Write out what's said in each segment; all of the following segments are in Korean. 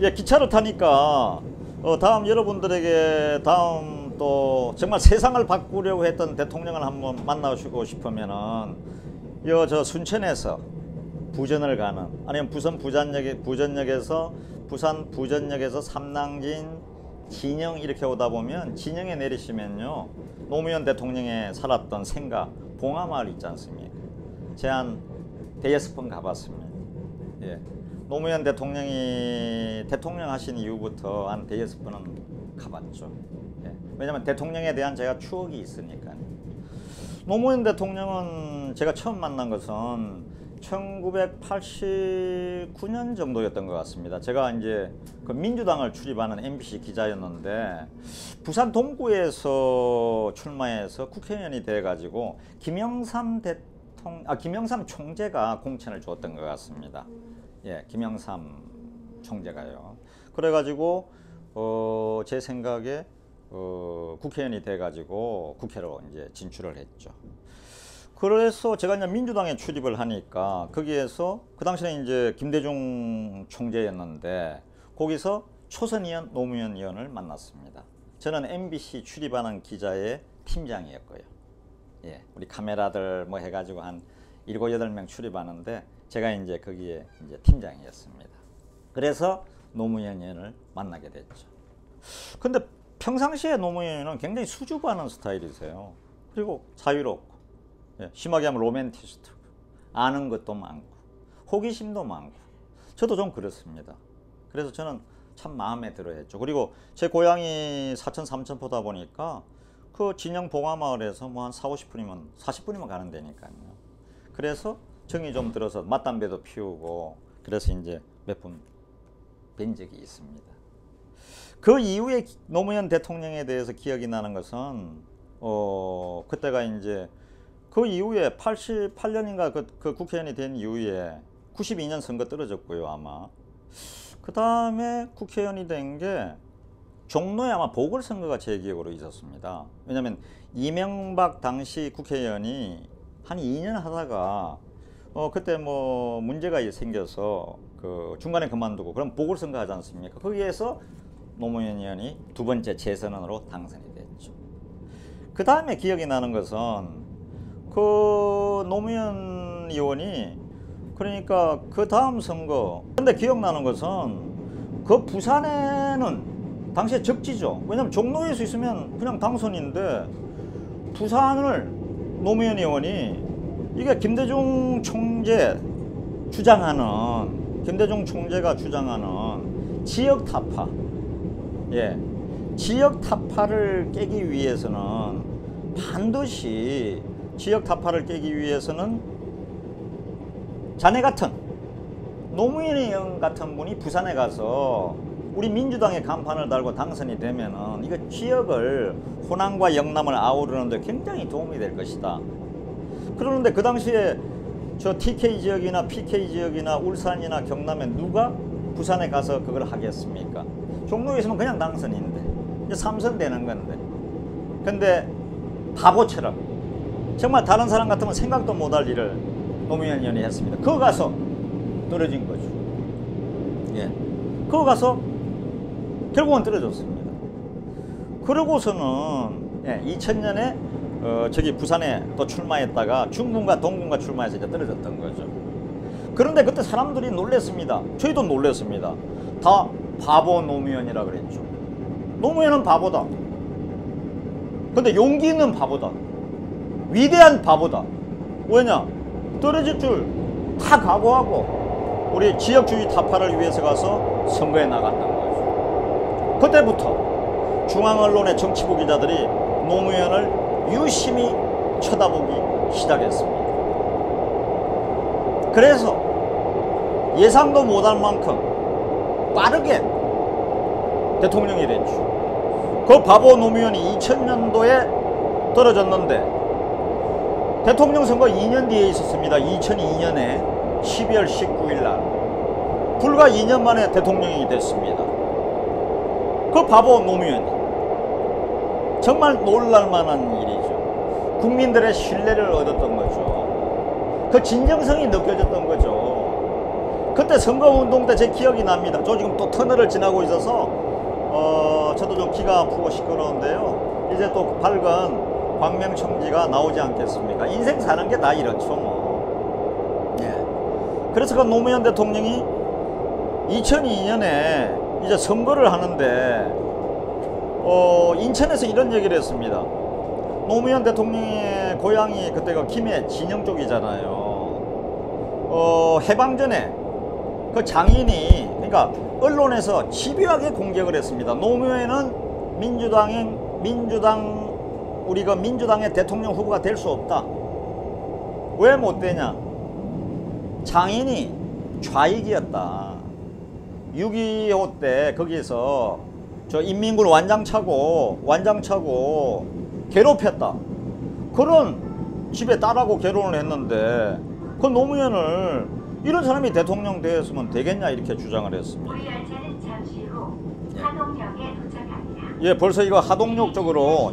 예, 기차를 타니까 다음 여러분들에게 다음 또 정말 세상을 바꾸려고 했던 대통령을 한번 만나시고 싶으면은 저 순천에서 부전을 가는, 아니면 부산 부전역에서 부산 부전역에서 삼낭진 진영 이렇게 오다 보면 진영에 내리시면요, 노무현 대통령이 살았던 생가 봉하마을 있지 않습니까? 제한 대여섯 번 가봤습니다. 예. 노무현 대통령이 대통령 하신 이후부터 한 대여섯 번은 가봤죠. 예. 왜냐면 대통령에 대한 제가 추억이 있으니까요. 노무현 대통령은 제가 처음 만난 것은 1989년 정도였던 것 같습니다. 제가 이제 그 민주당을 출입하는 MBC 기자였는데 부산 동구에서 출마해서 국회의원이 돼 가지고 김영삼 총재가 공천을 줬던 것 같습니다. 예, 김영삼 총재가요. 그래가지고 제 생각에 국회의원이 돼가지고 국회로 이제 진출을 했죠. 그래서 제가 이제 민주당에 출입을 하니까 거기에서 그 당시에 이제 김대중 총재였는데 거기서 초선 의원 노무현 의원을 만났습니다. 저는 MBC 출입하는 기자의 팀장이었고요. 예, 우리 카메라들 뭐 해가지고 한 7, 8명 출입하는데 제가 이제 거기에 이제 팀장이었습니다. 그래서 노무현 의원을 만나게 됐죠. 근데 평상시에 노무현 의원은 굉장히 수줍어하는 스타일이세요. 그리고 자유롭고, 예, 심하게 하면 로맨티스트고, 아는 것도 많고, 호기심도 많고, 저도 좀 그렇습니다. 그래서 저는 참 마음에 들어 했죠. 그리고 제 고향이 사천 삼천포다 보니까 그 진영 봉하마을에서 뭐 한 40분이면 가는 데니까요. 그래서 정이 좀 들어서 맞담배도 피우고, 그래서 이제 몇 번 뵌 적이 있습니다. 그 이후에 노무현 대통령에 대해서 기억이 나는 것은 그때가 이제 그 이후에 88년인가 그 국회의원이 된 이후에 92년 선거 떨어졌고요, 아마. 그 다음에 국회의원이 된 게 종로에 아마 보궐선거가 제 기억으로 있었습니다. 왜냐하면 이명박 당시 국회의원이 한 2년 하다가 그때 뭐 문제가 생겨서 그 중간에 그만두고 그럼 보궐선거 하지 않습니까? 거기에서 노무현 의원이 두 번째 재선언으로 당선이 됐죠. 그 다음에 기억이 나는 것은 그 노무현 의원이 그러니까 그 다음 선거, 근데 기억나는 것은 그 부산에는 당시에 적지죠. 왜냐면 종로에서 있으면 그냥 당선인데 부산을 노무현 의원이 이게 김대중 총재가 주장하는 지역 타파, 예, 지역 타파를 깨기 위해서는 반드시 자네 같은 노무현 의원 같은 분이 부산에 가서 우리 민주당의 간판을 달고 당선이 되면은 이거 지역을 호남과 영남을 아우르는데 굉장히 도움이 될 것이다. 그러는데 그 당시에 저 TK 지역이나 PK 지역이나 울산이나 경남에 누가 부산에 가서 그걸 하겠습니까? 종로에 있으면 그냥 당선인데 이제 3선 되는 건데, 근데 바보처럼 정말 다른 사람 같으면 생각도 못할 일을 노무현 의원이 했습니다. 그거 가서 떨어진 거죠. 예, 그거 가서 결국은 떨어졌습니다. 그러고서는 2000년에 저기 부산에 또 출마했다가 중군과 동군과 출마해서 이제 떨어졌던 거죠. 그런데 그때 사람들이 놀랬습니다. 저희도 놀랬습니다. 다 바보 노무현이라 그랬죠. 노무현은 바보다. 근데 용기 있는 바보다. 위대한 바보다. 왜냐? 떨어질 줄 다 각오하고 우리 지역주의 타파를 위해서 가서 선거에 나갔던 거죠. 그때부터 중앙 언론의 정치부 기자들이 노무현을 유심히 쳐다보기 시작했습니다. 그래서 예상도 못할 만큼 빠르게 대통령이 됐죠. 그 바보 노무현이 2000년도에 떨어졌는데 대통령 선거 2년 뒤에 있었습니다. 2002년에 12월 19일 날 불과 2년 만에 대통령이 됐습니다. 그 바보 노무현이 정말 놀랄만한 일이죠. 국민들의 신뢰를 얻었던 거죠. 그 진정성이 느껴졌던 거죠. 그때 선거운동 때 제 기억이 납니다. 저 지금 또 터널을 지나고 있어서 저도 좀 귀가 아프고 시끄러운데요. 이제 또 밝은 광명청지가 나오지 않겠습니까? 인생 사는 게 다 이렇죠 뭐. 예. 그래서 그 노무현 대통령이 2002년에 이제 선거를 하는데 인천에서 이런 얘기를 했습니다. 노무현 대통령의 고향이 그때가 김해 진영 쪽이잖아요. 해방전에 그 장인이 그러니까 언론에서 집요하게 공격을 했습니다. 노무현은 우리가 민주당의 대통령 후보가 될 수 없다. 왜 못 되냐? 장인이 좌익이었다. 6.25 때 거기에서 저 인민군 완장 차고 괴롭혔다. 그런 집에 딸하고 결혼을 했는데 그 노무현을 이런 사람이 대통령 되었으면 되겠냐 이렇게 주장을 했습니다. 우리 열차는 잠시 후 하동역에 도착합니다. 예, 벌써 이거 하동역 쪽으로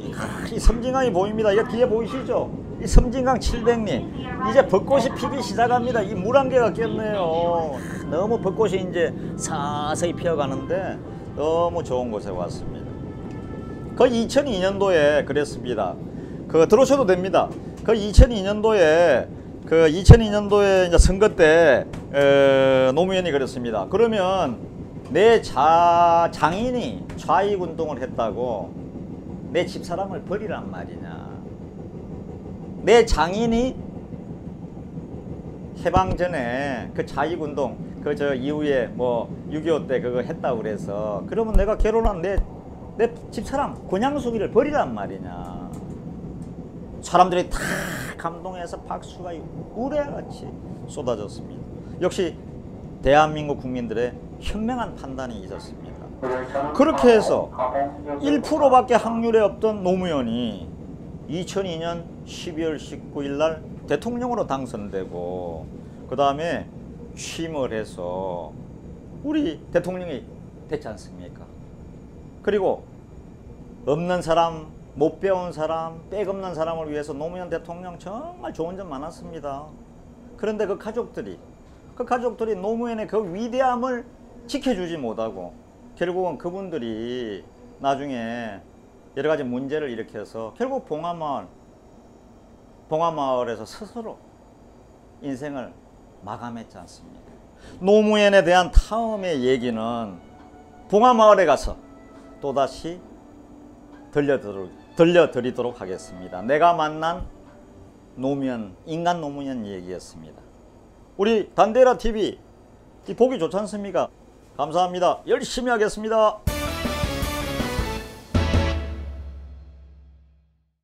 이 섬진강이 보입니다. 이거 뒤에 보이시죠? 이 섬진강 700리 이제 벚꽃이 피기 시작합니다. 이 물안개가 꼈네요. 너무 벚꽃이 이제 서서히 피어가는데 너무 좋은 곳에 왔습니다. 그 2002년도에 그랬습니다. 그 들어오셔도 됩니다. 그 2002년도에 이제 선거 때 노무현이 그랬습니다. 그러면 내 장인이 좌익 운동을 했다고 내 집사람을 버리란 말이냐. 내 장인이 해방전에 그 좌익 운동 그 저 이후에 뭐 6.25 때 그거 했다고 그래서 그러면 내가 결혼한 내 집사람 권양숙이를 버리란 말이냐. 사람들이 다 감동해서 박수가 우레같이 쏟아졌습니다. 역시 대한민국 국민들의 현명한 판단이 있었습니다. 그렇게 해서 1%밖에 확률이 없던 노무현이 2002년 12월 19일 날 대통령으로 당선되고 그 다음에 취임을 해서 우리 대통령이 됐지 않습니까? 그리고 없는 사람, 못 배운 사람, 빽 없는 사람을 위해서 노무현 대통령 정말 좋은 점 많았습니다. 그런데 그 가족들이 노무현의 그 위대함을 지켜주지 못하고 결국은 그분들이 나중에 여러 가지 문제를 일으켜서 결국 봉화마을에서 스스로 인생을 마감했지 않습니까? 노무현에 대한 다음의 얘기는 봉화마을에 가서 또다시 들려드리도록 하겠습니다. 내가 만난 노무현, 인간 노무현 얘기였습니다. 우리 단데라 TV 보기 좋지 않습니까? 감사합니다. 열심히 하겠습니다.